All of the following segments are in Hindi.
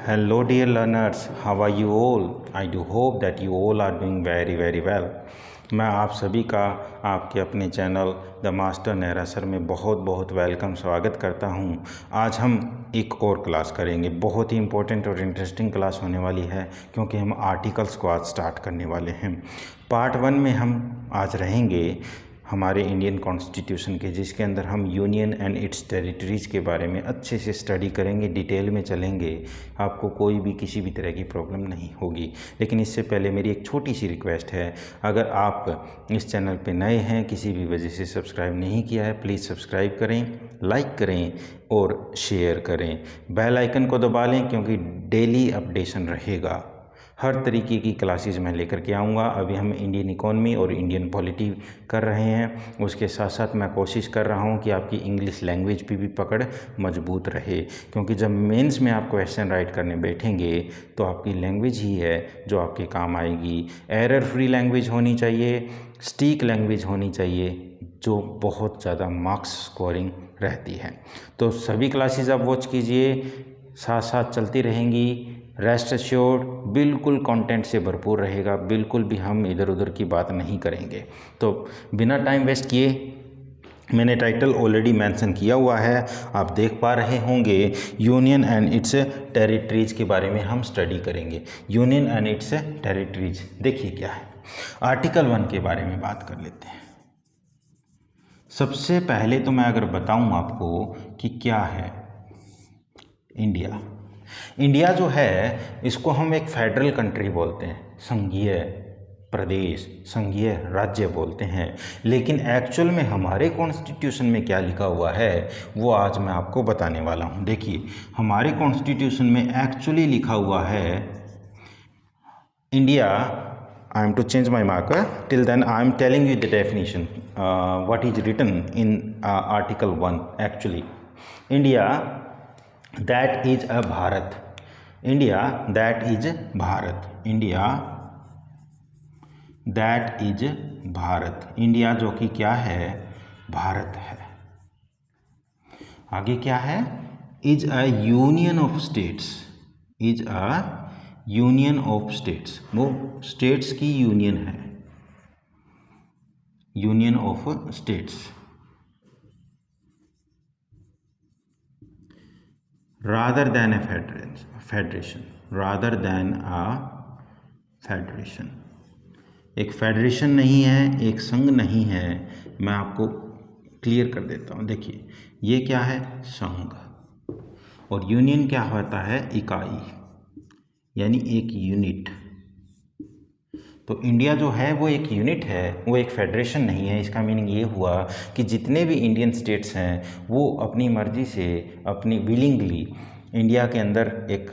Hello, dear learners. How are you all? I do hope that you all are doing very, very well. मैं आप सभी का आपके अपने channel the master Nehra sir में बहुत बहुत वेलकम स्वागत करता हूं। आज हम एक और क्लास करेंगे। बहुत ही इम्पोर्टेंट और इंटरेस्टिंग क्लास होने वाली है क्योंकि हम आर्टिकल्स को आज स्टार्ट करने वाले हैं। पार्ट 1 में हम आज रहेंगे हमारे इंडियन कॉन्स्टिट्यूशन के, जिसके अंदर हम यूनियन एंड इट्स टेरिटरीज़ के बारे में अच्छे से स्टडी करेंगे, डिटेल में चलेंगे। आपको कोई भी किसी भी तरह की प्रॉब्लम नहीं होगी। लेकिन इससे पहले मेरी एक छोटी सी रिक्वेस्ट है, अगर आप इस चैनल पे नए हैं, किसी भी वजह से सब्सक्राइब नहीं किया है, प्लीज़ सब्सक्राइब करें, लाइक करें और शेयर करें। बेल आइकन को दबा लें क्योंकि डेली अपडेशन रहेगा। हर तरीके की क्लासेस मैं लेकर के आऊँगा। अभी हम इंडियन इकोनॉमी और इंडियन पॉलिटी कर रहे हैं, उसके साथ साथ मैं कोशिश कर रहा हूँ कि आपकी इंग्लिश लैंग्वेज पे भी पकड़ मजबूत रहे, क्योंकि जब मेंस में आप क्वेश्चन राइट करने बैठेंगे तो आपकी लैंग्वेज ही है जो आपके काम आएगी। एरर फ्री लैंग्वेज होनी चाहिए, स्टीक लैंग्वेज होनी चाहिए, जो बहुत ज़्यादा मार्क्स स्कोरिंग रहती है। तो सभी क्लासेस आप वॉच कीजिए, साथ साथ चलती रहेंगी। रेस्ट एश्योर्ड बिल्कुल कंटेंट से भरपूर रहेगा, बिल्कुल भी हम इधर उधर की बात नहीं करेंगे। तो बिना टाइम वेस्ट किए, मैंने टाइटल ऑलरेडी मेंशन किया हुआ है, आप देख पा रहे होंगे। यूनियन एंड इट्स टेरिटरीज़ के बारे में हम स्टडी करेंगे। यूनियन एंड इट्स टेरिटरीज़ देखिए क्या है। आर्टिकल 1 के बारे में बात कर लेते हैं। सबसे पहले तो मैं अगर बताऊं आपको कि क्या है इंडिया। इंडिया जो है इसको हम एक फेडरल कंट्री बोलते हैं, संघीय प्रदेश, संघीय राज्य बोलते हैं। लेकिन एक्चुअल में हमारे कॉन्स्टिट्यूशन में क्या लिखा हुआ है वो आज मैं आपको बताने वाला हूँ। देखिए, हमारे कॉन्स्टिट्यूशन में एक्चुअली लिखा हुआ है India. I am to change my marker. Till then, I am telling you the definition. What is written in Article 1? Actually, India, that is a Bharat. India, that is Bharat. India, that is Bharat. India जो कि क्या है, भारत है। आगे क्या है, is a union of states. Is a union of states, वो स्टेट्स की यूनियन है, union of states. Rather than a federation, rather than a federation. एक फेडरेशन नहीं है, एक संघ नहीं है। मैं आपको क्लियर कर देता हूँ। देखिए, ये क्या है, संघ, और यूनियन क्या होता है, इकाई, यानी एक यूनिट। तो इंडिया जो है वो एक यूनिट है, वो एक फेडरेशन नहीं है। इसका मीनिंग ये हुआ कि जितने भी इंडियन स्टेट्स हैं वो अपनी मर्जी से, अपनी विलिंगली इंडिया के अंदर एक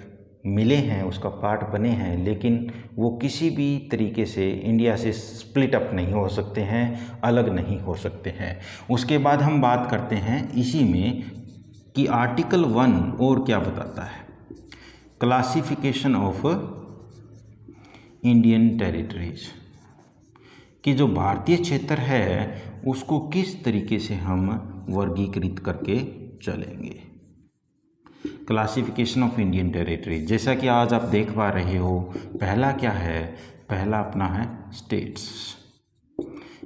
मिले हैं, उसका पार्ट बने हैं, लेकिन वो किसी भी तरीके से इंडिया से स्प्लिट अप नहीं हो सकते हैं, अलग नहीं हो सकते हैं। उसके बाद हम बात करते हैं इसी में कि आर्टिकल 1 और क्या बताता है, क्लासिफिकेशन ऑफ इंडियन टेरिटरीज, कि जो भारतीय क्षेत्र है उसको किस तरीके से हम वर्गीकृत करके चलेंगे। क्लासिफिकेशन ऑफ इंडियन टेरिटरी, जैसा कि आज आप देख पा रहे हो, पहला क्या है, पहला अपना है states,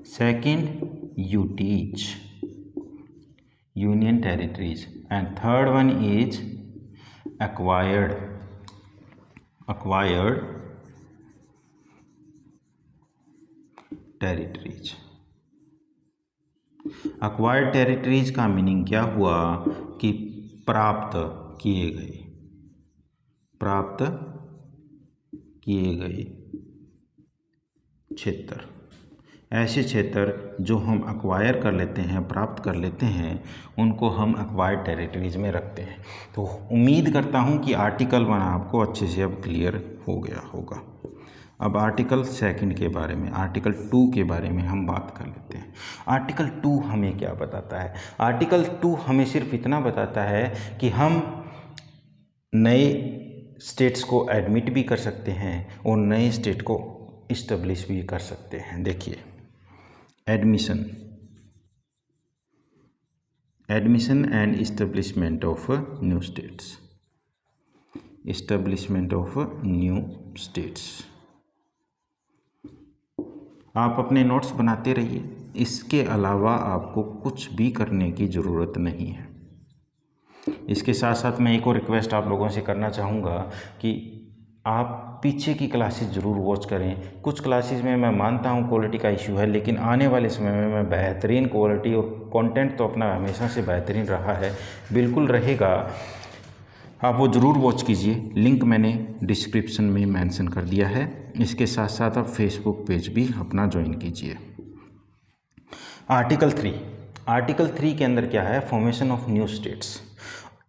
second UTs, union territories, and third one is acquired, acquired territories. Acquired territories का मीनिंग क्या हुआ कि प्राप्त किए गए, प्राप्त किए गए क्षेत्र। ऐसे क्षेत्र जो हम एक्वायर कर लेते हैं, प्राप्त कर लेते हैं, उनको हम एक्वायर्ड टेरिटरीज में रखते हैं। तो उम्मीद करता हूं कि आर्टिकल 1 आपको अच्छे से अब क्लियर हो गया होगा। अब आर्टिकल 2 के बारे में, आर्टिकल 2 के बारे में हम बात कर लेते हैं। आर्टिकल 2 हमें क्या बताता है? आर्टिकल 2 हमें सिर्फ इतना बताता है कि हम नए स्टेट्स को एडमिट भी कर सकते हैं और नए स्टेट को इस्टेब्लिश भी कर सकते हैं। देखिए, admission, admission and establishment of new states. Establishment of new states. आप अपने नोट्स बनाते रहिए, इसके अलावा आपको कुछ भी करने की ज़रूरत नहीं है। इसके साथ साथ मैं एक और रिक्वेस्ट आप लोगों से करना चाहूँगा कि आप पीछे की क्लासेस ज़रूर वॉच करें। कुछ क्लासेस में मैं मानता हूँ क्वालिटी का इशू है, लेकिन आने वाले समय में मैं बेहतरीन क्वालिटी और कंटेंट तो अपना हमेशा से बेहतरीन रहा है, बिल्कुल रहेगा, आप वो ज़रूर वॉच कीजिए। लिंक मैंने डिस्क्रिप्शन में मेंशन कर दिया है। इसके साथ साथ आप फेसबुक पेज भी अपना ज्वाइन कीजिए। आर्टिकल 3 के अंदर क्या है? फॉर्मेशन ऑफ न्यू स्टेट्स,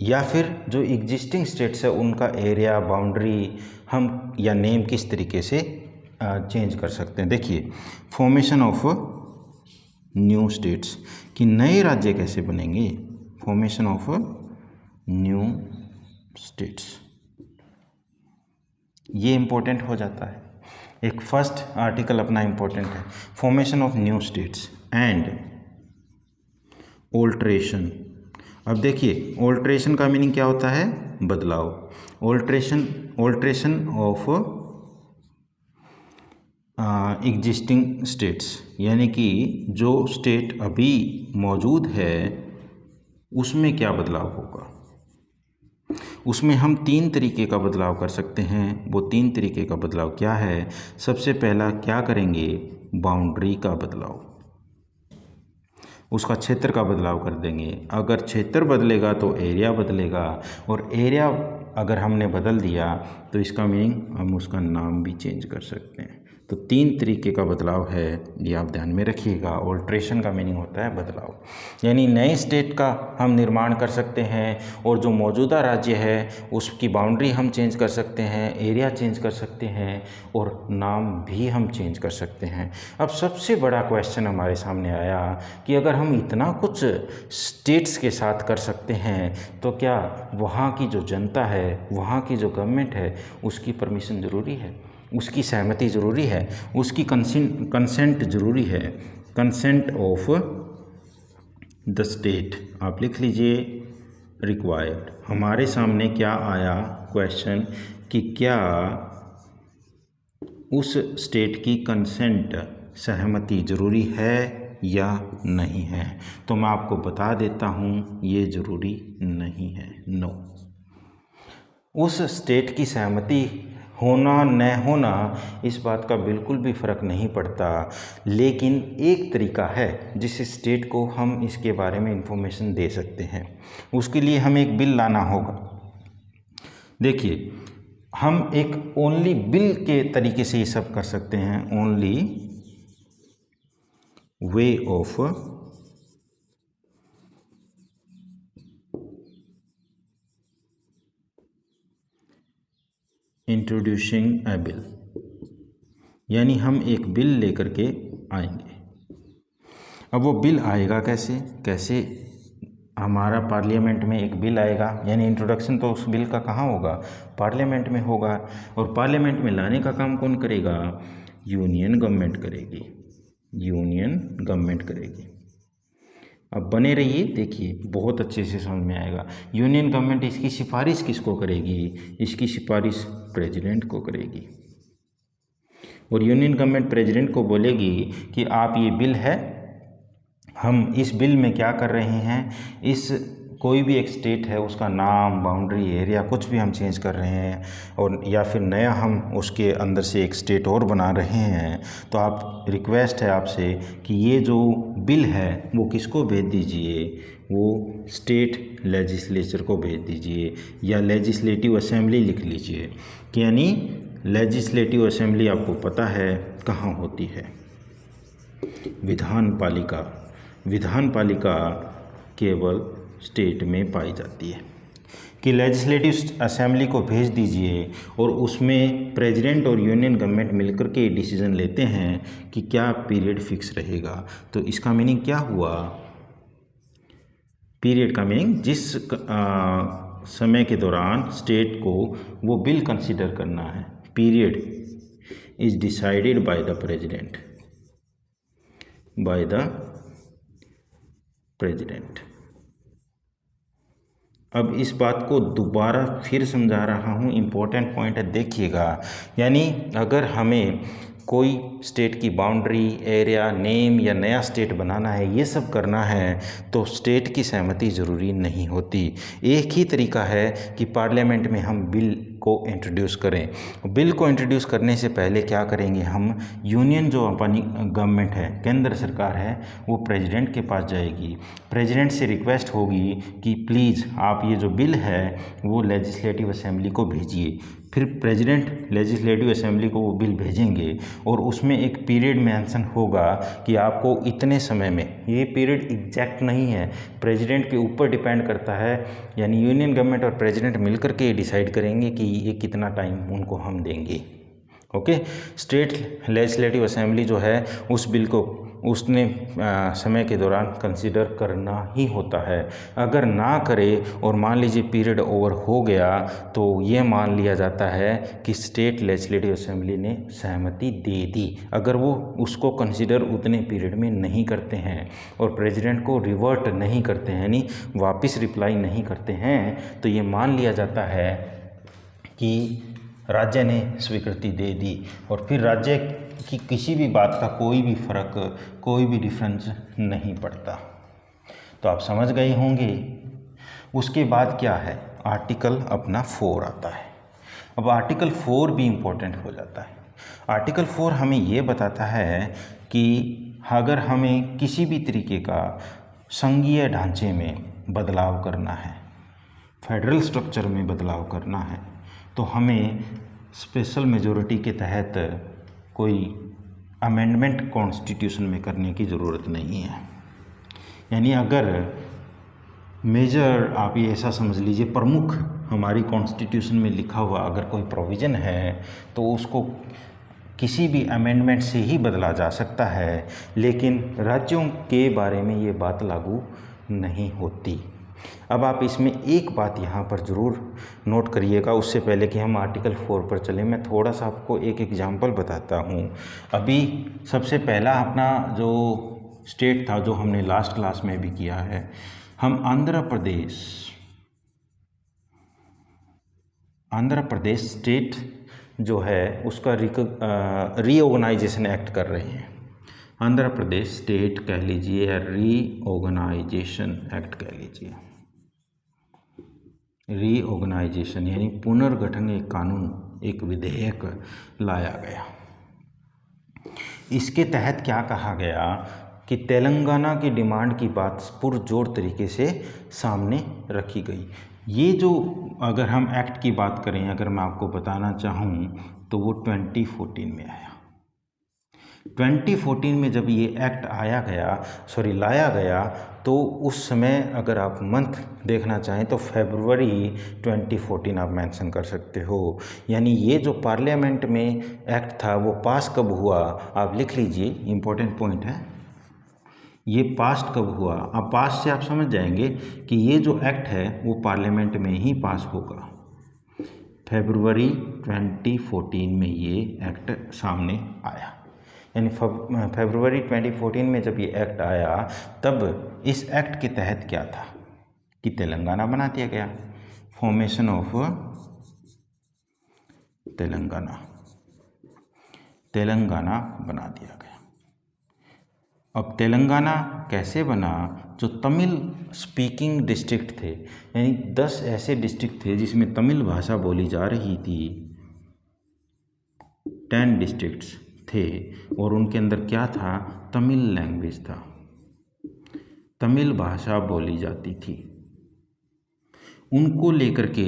या फिर जो एग्जिस्टिंग स्टेट्स है उनका एरिया, बाउंड्री हम या नेम किस तरीके से चेंज कर सकते हैं। देखिए, फॉर्मेशन ऑफ न्यू स्टेट्स कि नए राज्य कैसे बनेंगे। फॉर्मेशन ऑफ न्यू स्टेट्स, ये इम्पोर्टेंट हो जाता है। एक फर्स्ट आर्टिकल अपना इम्पोर्टेंट है, formation of new states and alteration. अब देखिए, ऑल्ट्रेशन का मीनिंग क्या होता है? बदलाव। ऑल्ट्रेशन ऑफ एग्जिस्टिंग स्टेट्स, यानी कि जो स्टेट अभी मौजूद है उसमें क्या बदलाव होगा। उसमें हम 3 तरीके का बदलाव कर सकते हैं। वो 3 तरीके का बदलाव क्या है? सबसे पहला क्या करेंगे? बाउंड्री का बदलाव, उसका क्षेत्र का बदलाव कर देंगे। अगर क्षेत्र बदलेगा तो एरिया बदलेगा, और एरिया अगर हमने बदल दिया तो इसका मीनिंग हम उसका नाम भी चेंज कर सकते हैं। तो 3 तरीके का बदलाव है, ये आप ध्यान में रखिएगा। ऑल्ट्रेशन का मीनिंग होता है बदलाव, यानी नए स्टेट का हम निर्माण कर सकते हैं, और जो मौजूदा राज्य है उसकी बाउंड्री हम चेंज कर सकते हैं, एरिया चेंज कर सकते हैं, और नाम भी हम चेंज कर सकते हैं। अब सबसे बड़ा क्वेश्चन हमारे सामने आया कि अगर हम इतना कुछ स्टेट्स के साथ कर सकते हैं तो क्या वहाँ की जो जनता है, वहाँ की जो गवर्नमेंट है, उसकी परमिशन ज़रूरी है, उसकी सहमति ज़रूरी है, उसकी कंसेंट ज़रूरी है। कंसेंट ऑफ द स्टेट आप लिख लीजिए, रिक्वायर्ड। हमारे सामने क्या आया क्वेश्चन कि क्या उस स्टेट की कंसेंट, सहमति ज़रूरी है या नहीं है। तो मैं आपको बता देता हूँ, ये ज़रूरी नहीं है, नो। उस स्टेट की सहमति होना न होना इस बात का बिल्कुल भी फ़र्क नहीं पड़ता, लेकिन एक तरीका है जिस स्टेट को हम इसके बारे में इंफॉर्मेशन दे सकते हैं। उसके लिए हमें एक बिल लाना होगा। देखिए, हम एक ओनली बिल के तरीके से ये सब कर सकते हैं। Only way of introducing A bill, यानी हम एक बिल लेकर के आएंगे। अब वो बिल आएगा कैसे हमारा पार्लियामेंट में एक बिल आएगा, यानी इंट्रोडक्शन तो उस बिल का कहाँ होगा? पार्लियामेंट में होगा। और पार्लियामेंट में लाने का काम कौन करेगा? यूनियन गवर्नमेंट करेगी। यूनियन गवर्नमेंट करेगी। अब बने रहिए, देखिए बहुत अच्छे से समझ में आएगा। यूनियन गवर्नमेंट इसकी सिफारिश किसको करेगी? इसकी सिफारिश प्रेसिडेंट को करेगी। और यूनियन गवर्नमेंट प्रेसिडेंट को बोलेगी कि आप ये बिल है, हम इस बिल में क्या कर रहे हैं, इस कोई भी एक स्टेट है उसका नाम, बाउंड्री, एरिया कुछ भी हम चेंज कर रहे हैं, और या फिर नया हम उसके अंदर से एक स्टेट और बना रहे हैं, तो आप रिक्वेस्ट है आपसे कि ये जो बिल है वो किसको भेज दीजिए? वो स्टेट लेजिस्लेचर को भेज दीजिए, या लेजिस्लेटिव असेंबली लिख लीजिए। यानी लेजिस्लेटिव असेंबली आपको पता है कहाँ होती है? विधान पालिका केवल स्टेट में पाई जाती है। कि लेजिस्लेटिव असेंबली को भेज दीजिए, और उसमें प्रेसिडेंट और यूनियन गवर्नमेंट मिलकर के डिसीजन लेते हैं कि क्या पीरियड फिक्स रहेगा। तो इसका मीनिंग क्या हुआ? पीरियड का मीनिंग जिस समय के दौरान स्टेट को वो बिल कंसिडर करना है। Period is decided by the president, अब इस बात को दोबारा फिर समझा रहा हूँ, इम्पोर्टेंट पॉइंट है, देखिएगा। यानी अगर हमें कोई स्टेट की बाउंड्री, एरिया, नेम या नया स्टेट बनाना है, ये सब करना है, तो स्टेट की सहमति ज़रूरी नहीं होती। एक ही तरीका है कि पार्लियामेंट में हम बिल को इंट्रोड्यूस करें। बिल को इंट्रोड्यूस करने से पहले क्या करेंगे, हम यूनियन जो अपनी गवर्नमेंट है, केंद्र सरकार है, वो प्रेसिडेंट के पास जाएगी। प्रेसिडेंट से रिक्वेस्ट होगी कि प्लीज़ आप ये जो बिल है वो लेजिस्लेटिव असेंबली को भेजिए। फिर प्रेसिडेंट लेजिस्लेटिव असेंबली को वो बिल भेजेंगे और उसमें एक पीरियड मेंशन होगा कि आपको इतने समय में, ये पीरियड एग्जैक्ट नहीं है, प्रेसिडेंट के ऊपर डिपेंड करता है, यानी यूनियन गवर्नमेंट और प्रेसिडेंट मिलकर के ये डिसाइड करेंगे कि ये कितना टाइम उनको हम देंगे। ओके, स्टेट लेजिस्लेटिव असेंबली जो है उस बिल को उसने समय के दौरान कंसिडर करना ही होता है। अगर ना करे और मान लीजिए पीरियड ओवर हो गया तो ये मान लिया जाता है कि स्टेट लेजिस्लेटिव असेंबली ने सहमति दे दी। अगर वो उसको कंसिडर उतने पीरियड में नहीं करते हैं और प्रेसिडेंट को रिवर्ट नहीं करते हैं, यानी वापस रिप्लाई नहीं करते हैं, तो ये मान लिया जाता है कि राज्य ने स्वीकृति दे दी और फिर राज्य की किसी भी बात का कोई भी फ़र्क, कोई भी डिफरेंस नहीं पड़ता। तो आप समझ गए होंगे। उसके बाद क्या है, आर्टिकल अपना 4 आता है। अब आर्टिकल 4 भी इम्पोर्टेंट हो जाता है। आर्टिकल 4 हमें ये बताता है कि अगर हमें किसी भी तरीके का संघीय ढांचे में बदलाव करना है, फेडरल स्ट्रक्चर में बदलाव करना है, तो हमें स्पेशल मेजॉरिटी के तहत कोई अमेंडमेंट कॉन्स्टिट्यूशन में करने की ज़रूरत नहीं है। यानी अगर मेजर, आप ये ऐसा समझ लीजिए, प्रमुख हमारी कॉन्स्टिट्यूशन में लिखा हुआ अगर कोई प्रोविज़न है तो उसको किसी भी अमेंडमेंट से ही बदला जा सकता है, लेकिन राज्यों के बारे में ये बात लागू नहीं होती। अब आप इसमें एक बात यहाँ पर ज़रूर नोट करिएगा, उससे पहले कि हम आर्टिकल 4 पर चलें, मैं थोड़ा सा आपको एक एग्जांपल बताता हूँ। अभी सबसे पहला अपना जो स्टेट था, जो हमने लास्ट क्लास में भी किया है, हम आंध्र प्रदेश स्टेट जो है उसका रीऑर्गेनाइजेशन एक्ट कर रहे हैं। आंध्र प्रदेश स्टेट कह लीजिए या रीऑर्गेनाइजेशन एक्ट कह लीजिए। रीऑर्गेनाइजेशन यानी पुनर्गठन, एक कानून, एक विधेयक लाया गया। इसके तहत क्या कहा गया कि तेलंगाना की डिमांड की बात पुरजोर तरीके से सामने रखी गई। ये जो, अगर हम एक्ट की बात करें, अगर मैं आपको बताना चाहूँ तो वो 2014 में आया। 2014 में जब ये एक्ट लाया गया, तो उस समय अगर आप मंथ देखना चाहें तो फरवरी 2014 आप मेंशन कर सकते हो। यानी ये जो पार्लियामेंट में एक्ट था वो पास कब हुआ, आप लिख लीजिए, इम्पोर्टेंट पॉइंट है, ये पास कब हुआ। अब पास से आप समझ जाएंगे कि ये जो एक्ट है वो पार्लियामेंट में ही पास होगा। फरवरी 2014 में ये एक्ट सामने आया। यानी फरवरी 2014 में जब ये एक्ट आया, तब इस एक्ट के तहत क्या था कि तेलंगाना बना दिया गया, फॉर्मेशन ऑफ तेलंगाना बना दिया गया। अब तेलंगाना कैसे बना, जो तमिल स्पीकिंग डिस्ट्रिक्ट थे, यानी 10 ऐसे डिस्ट्रिक्ट थे जिसमें तमिल भाषा बोली जा रही थी, 10 डिस्ट्रिक्ट्स थे, और उनके अंदर क्या था, तमिल लैंग्वेज था, तमिल भाषा बोली जाती थी। उनको लेकर के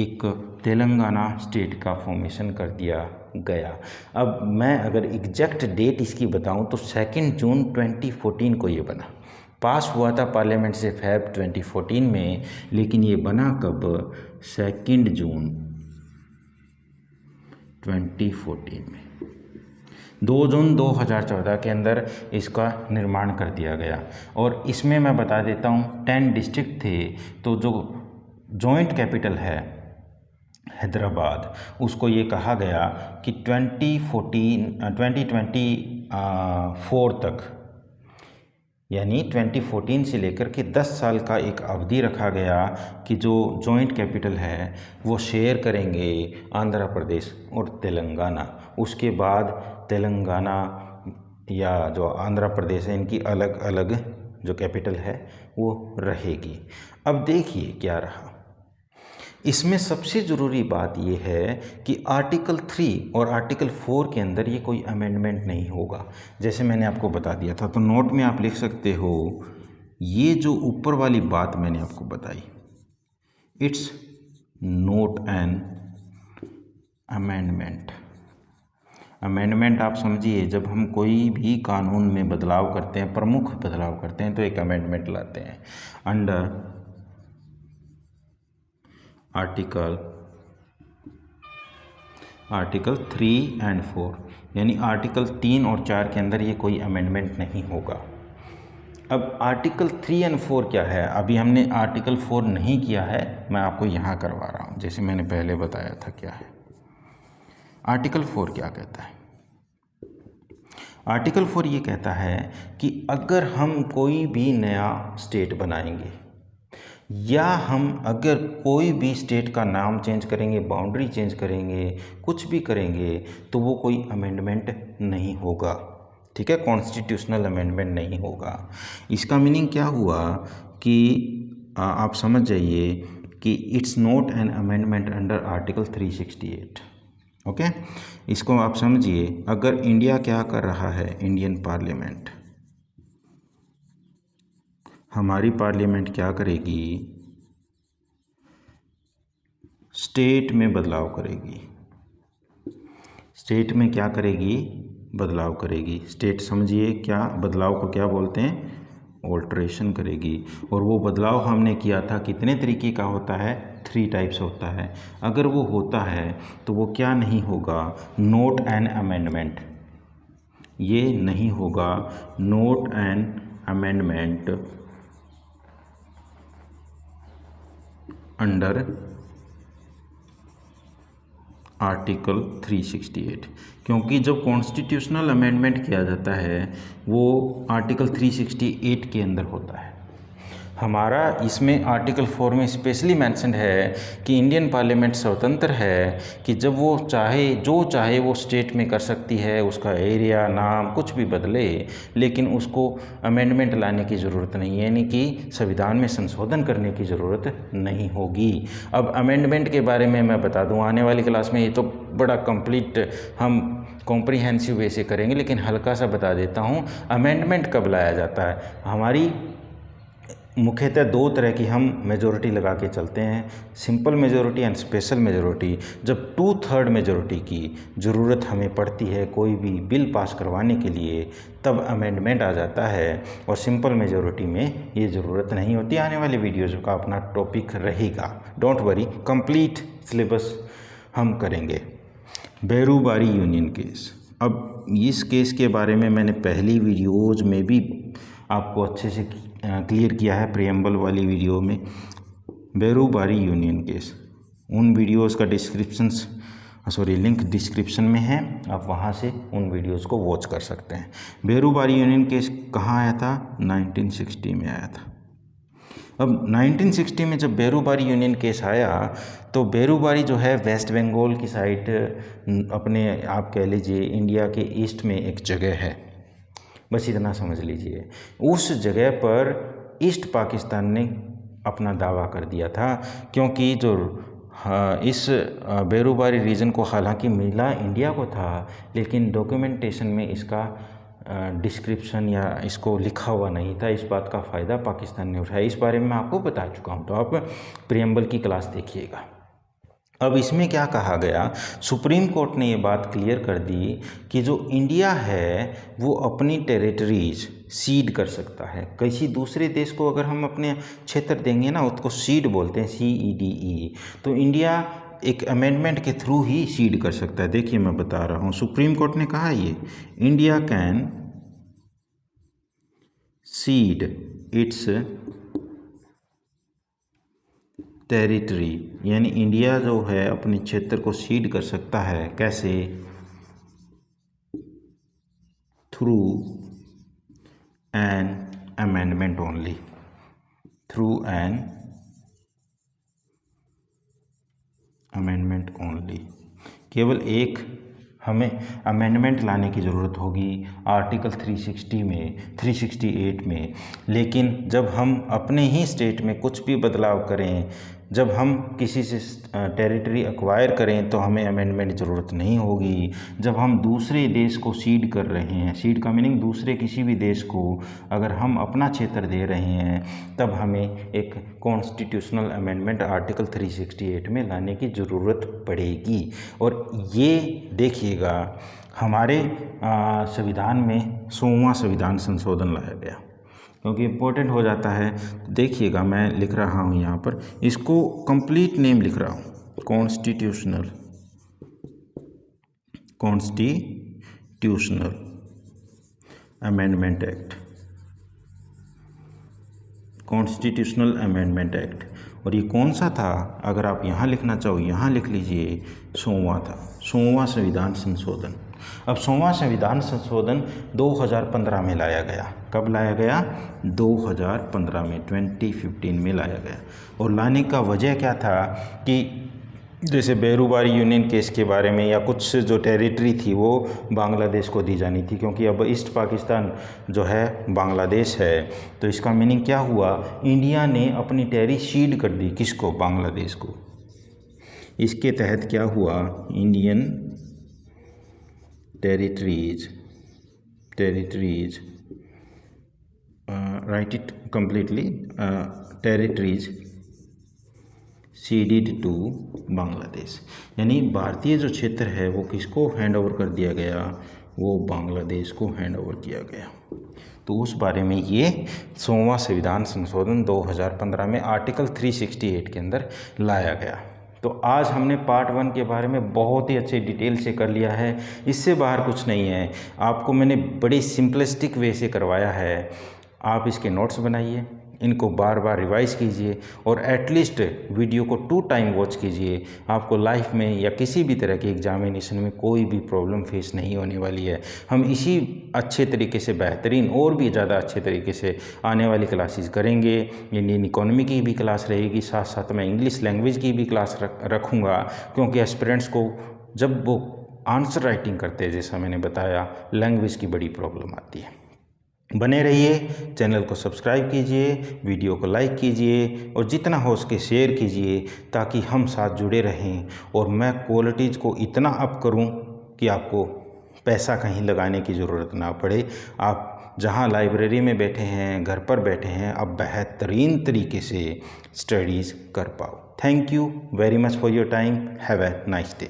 एक तेलंगाना स्टेट का फॉर्मेशन कर दिया गया। अब मैं अगर एग्जैक्ट डेट इसकी बताऊं तो 2 जून 2014 को ये बना। पास हुआ था पार्लियामेंट से फेब 2014 में, लेकिन ये बना कब, 2 जून 2014 में। 2 जून 2014 के अंदर इसका निर्माण कर दिया गया। और इसमें मैं बता देता हूँ 10 डिस्ट्रिक्ट थे, तो जो जॉइंट कैपिटल है हैदराबाद, उसको ये कहा गया कि 2024 तक, यानी 2014 से लेकर के 10 साल का एक अवधि रखा गया कि जो जॉइंट कैपिटल है वो शेयर करेंगे आंध्र प्रदेश और तेलंगाना। उसके बाद तेलंगाना या जो आंध्र प्रदेश है इनकी अलग अलग जो कैपिटल है वो रहेगी। अब देखिए क्या रहा इसमें। सबसे ज़रूरी बात यह है कि आर्टिकल 3 और आर्टिकल 4 के अंदर ये कोई अमेंडमेंट नहीं होगा, जैसे मैंने आपको बता दिया था। तो नोट में आप लिख सकते हो, ये जो ऊपर वाली बात मैंने आपको बताई, it's note an amendment. Amendment आप समझिए, जब हम कोई भी कानून में बदलाव करते हैं, प्रमुख बदलाव करते हैं, तो एक अमेंडमेंट लाते हैं अंडर आर्टिकल 3 एंड 4, यानी आर्टिकल 3 और 4 के अंदर ये कोई अमेंडमेंट नहीं होगा। अब आर्टिकल 3 एंड 4 क्या है? अभी हमने आर्टिकल 4 नहीं किया है, मैं आपको यहाँ करवा रहा हूँ, जैसे मैंने पहले बताया था क्या है। आर्टिकल 4 क्या कहता है? आर्टिकल 4 ये कहता है कि अगर हम कोई भी नया स्टेट बनाएंगे या हम अगर कोई भी स्टेट का नाम चेंज करेंगे, बाउंड्री चेंज करेंगे, कुछ भी करेंगे, तो वो कोई अमेंडमेंट नहीं होगा। ठीक है, कॉन्स्टिट्यूशनल अमेंडमेंट नहीं होगा। इसका मीनिंग क्या हुआ कि आप समझ जाइए कि it's not an amendment under article 368। Okay, इसको आप समझिए। अगर इंडिया क्या कर रहा है, इंडियन पार्लियामेंट, हमारी पार्लियामेंट क्या करेगी? स्टेट में बदलाव करेगी। स्टेट में क्या करेगी? बदलाव करेगी। स्टेट समझिए, क्या बदलाव को क्या बोलते हैं? ऑल्ट्रेशन करेगी। और वो बदलाव हमने किया था, कितने तरीके का होता है? 3 टाइप्स होता है। अगर वो होता है तो वो क्या नहीं होगा? Note an amendment. ये नहीं होगा note an amendment under article 368, क्योंकि जब कॉन्स्टिट्यूशनल अमेंडमेंट किया जाता है वो आर्टिकल 368 के अंदर होता है। हमारा इसमें आर्टिकल 4 में स्पेशली मेंशन्ड है कि इंडियन पार्लियामेंट स्वतंत्र है कि जब वो चाहे, जो चाहे वो स्टेट में कर सकती है, उसका एरिया, नाम कुछ भी बदले, लेकिन उसको अमेंडमेंट लाने की ज़रूरत नहीं है, यानी कि संविधान में संशोधन करने की ज़रूरत नहीं होगी। अब अमेंडमेंट के बारे में मैं बता दूं, आने वाली क्लास में ये तो बड़ा कंप्लीट हम कॉम्प्रिहेंसिव वे से करेंगे, लेकिन हल्का सा बता देता हूँ अमेंडमेंट कब लाया जाता है। हमारी मुख्यतः 2 तरह की हम मेजॉरिटी लगा के चलते हैं, simple majority and special majority. जब 2/3 मेजॉरिटी की ज़रूरत हमें पड़ती है कोई भी बिल पास करवाने के लिए, तब अमेंडमेंट आ जाता है, और सिंपल मेजॉरिटी में ये ज़रूरत नहीं होती। आने वाले वीडियोज़ का अपना टॉपिक रहेगा, डोंट वरी, कंप्लीट सिलेबस हम करेंगे। Berubari union case. अब इस केस के बारे में मैंने पहली वीडियोज़ में भी आपको अच्छे से क्लियर किया है, प्रियम्बल वाली वीडियो में। बेरूबारी यूनियन केस, उन वीडियोज़ का लिंक डिस्क्रिप्शन में है, आप वहाँ से उन वीडियोज़ को वॉच कर सकते हैं। बेरूबारी यूनियन केस कहाँ आया था? 1960 में आया था। अब 1960 में जब बेरूबारी यूनियन केस आया, तो बेरूबारी जो है वेस्ट बंगाल की साइड, अपने आप कह लीजिए इंडिया के ईस्ट में एक जगह है, बस इतना समझ लीजिए। उस जगह पर ईस्ट पाकिस्तान ने अपना दावा कर दिया था, क्योंकि जो इस बेरूबारी रीजन को हालांकि मिला इंडिया को था, लेकिन डॉक्यूमेंटेशन में इसका डिस्क्रिप्शन या इसको लिखा हुआ नहीं था। इस बात का फ़ायदा पाकिस्तान ने उठाया। इस बारे में मैं आपको बता चुका हूँ, तो आप प्रियम्बल की क्लास देखिएगा। अब इसमें क्या कहा गया, सुप्रीम कोर्ट ने ये बात क्लियर कर दी कि जो इंडिया है वो अपनी टेरिटरीज सीड कर सकता है। किसी दूसरे देश को अगर हम अपने क्षेत्र देंगे ना, उसको सीड बोलते हैं, CEDE। तो इंडिया एक अमेंडमेंट के थ्रू ही सीड कर सकता है। देखिए मैं बता रहा हूँ, सुप्रीम कोर्ट ने कहा ये India can seed it's territory, यानी इंडिया जो है अपने क्षेत्र को सीड कर सकता है। कैसे? Through an amendment only, through an amendment only। केवल एक हमें अमेंडमेंट लाने की ज़रूरत होगी आर्टिकल 368 में। लेकिन जब हम अपने ही स्टेट में कुछ भी बदलाव करें, जब हम किसी से टेरिटरी एक्वायर करें तो हमें अमेंडमेंट की ज़रूरत नहीं होगी। जब हम दूसरे देश को सीड कर रहे हैं, सीड का मीनिंग दूसरे किसी भी देश को अगर हम अपना क्षेत्र दे रहे हैं, तब हमें एक कॉन्स्टिट्यूशनल अमेंडमेंट आर्टिकल 368 में लाने की ज़रूरत पड़ेगी। और ये देखिएगा हमारे संविधान में 100वां संविधान संशोधन लाया गया, क्योंकि इम्पोर्टेंट हो जाता है। देखिएगा मैं लिख रहा हूँ यहाँ पर, इसको कंप्लीट नेम लिख रहा हूँ, constitutional amendment act, constitutional amendment act. और ये कौन सा था, अगर आप यहाँ लिखना चाहो यहाँ लिख लीजिए, 100वां था, 100वां संविधान संशोधन। अब 100वां संविधान संशोधन 2015 में लाया गया। कब लाया गया? 2015 में, 2015 में लाया गया। और लाने का वजह क्या था कि जैसे बेरूबारी यूनियन केस के बारे में, या कुछ जो टेरिटरी थी वो बांग्लादेश को दी जानी थी, क्योंकि अब ईस्ट पाकिस्तान जो है बांग्लादेश है। तो इसका मीनिंग क्या हुआ, इंडिया ने अपनी टेरी सीड कर दी, किसको? बांग्लादेश को। इसके तहत क्या हुआ, Indian territories write it completely, territories ceded to Bangladesh, यानी भारतीय जो क्षेत्र है वो किसको हैंड ओवर कर दिया गया? वो बांग्लादेश को हैंड ओवर किया गया। तो उस बारे में ये 100वां संविधान संशोधन 2015 में आर्टिकल 368 के अंदर लाया गया। तो आज हमने पार्ट 1 के बारे में बहुत ही अच्छे डिटेल से कर लिया है, इससे बाहर कुछ नहीं है। आपको मैंने बड़ी सिंपलिस्टिक वे से करवाया है। आप इसके नोट्स बनाइए, इनको बार बार रिवाइज़ कीजिए और एटलीस्ट वीडियो को 2 टाइम वॉच कीजिए। आपको लाइफ में या किसी भी तरह के एग्जामिनेशन में कोई भी प्रॉब्लम फेस नहीं होने वाली है। हम इसी अच्छे तरीके से, बेहतरीन और भी ज़्यादा अच्छे तरीके से आने वाली क्लासेस करेंगे। इंडियन इकोनॉमी की भी क्लास रहेगी, साथ साथ मैं इंग्लिश लैंग्वेज की भी क्लास रखूँगा, क्योंकि एस्पिरेंट्स को जब वो आंसर राइटिंग करते हैं, जैसा मैंने बताया, लैंग्वेज की बड़ी प्रॉब्लम आती है। बने रहिए, चैनल को सब्सक्राइब कीजिए, वीडियो को लाइक कीजिए और जितना हो सके शेयर कीजिए, ताकि हम साथ जुड़े रहें और मैं क्वालिटीज़ को इतना अप करूं कि आपको पैसा कहीं लगाने की ज़रूरत ना पड़े। आप जहां लाइब्रेरी में बैठे हैं, घर पर बैठे हैं, आप बेहतरीन तरीके से स्टडीज़ कर पाओ। Thank you very much for your time. Have a nice day.